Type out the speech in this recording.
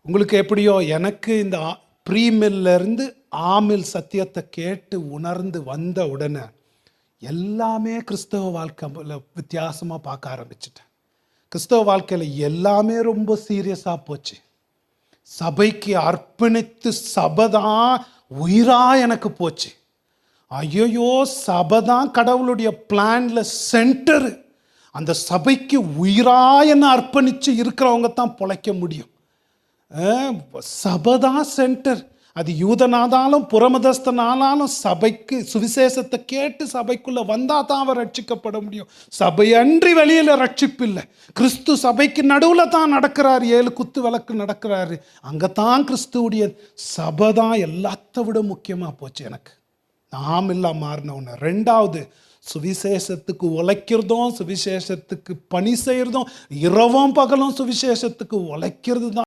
உங்களுக்கு எப்படியோ எனக்கு இந்த ப்ரீமில்லேருந்து ஆமில் சத்தியத்தை கேட்டு உணர்ந்து வந்த உடனே எல்லாமே கிறிஸ்தவ வாழ்க்கையில் வித்தியாசமாக பார்க்க ஆரம்பிச்சிட்டேன். கிறிஸ்தவ வாழ்க்கையில் எல்லாமே ரொம்ப சீரியஸாக போச்சு. சபைக்கு அர்ப்பணித்து சபை தான் உயிராக எனக்கு போச்சு. ஐயோ, சபை தான் கடவுளுடைய பிளான்ல சென்டரு. அந்த சபைக்கு உயிராக என்ன அர்ப்பணித்து இருக்கிறவங்க தான் பொழைக்க முடியும். சபை தான் சென்டர். அது யூதனானாலும் புறமதஸ்தனானாலும் சபைக்கு சுவிசேஷத்தை கேட்டு சபைக்குள்ளே வந்தால் தான் அவர் ரட்சிக்கப்பட முடியும். சபை அன்றி வெளியில் ரட்சிப்பு இல்லை. கிறிஸ்து சபைக்கு நடுவில் தான் நடக்கிறார். 7 குத்து விளக்கு நடக்கிறாரு. அங்கே தான் கிறிஸ்துவுடைய சபை தான் எல்லாத்த விட முக்கியமாக போச்சு எனக்கு. நாம் இல்லாம மாறினவன. 2வது, சுவிசேஷத்துக்கு உழைக்கிறதும் சுவிசேஷத்துக்கு பணி செய்கிறதும் இரவும் பகலும் சுவிசேஷத்துக்கு உழைக்கிறது தான்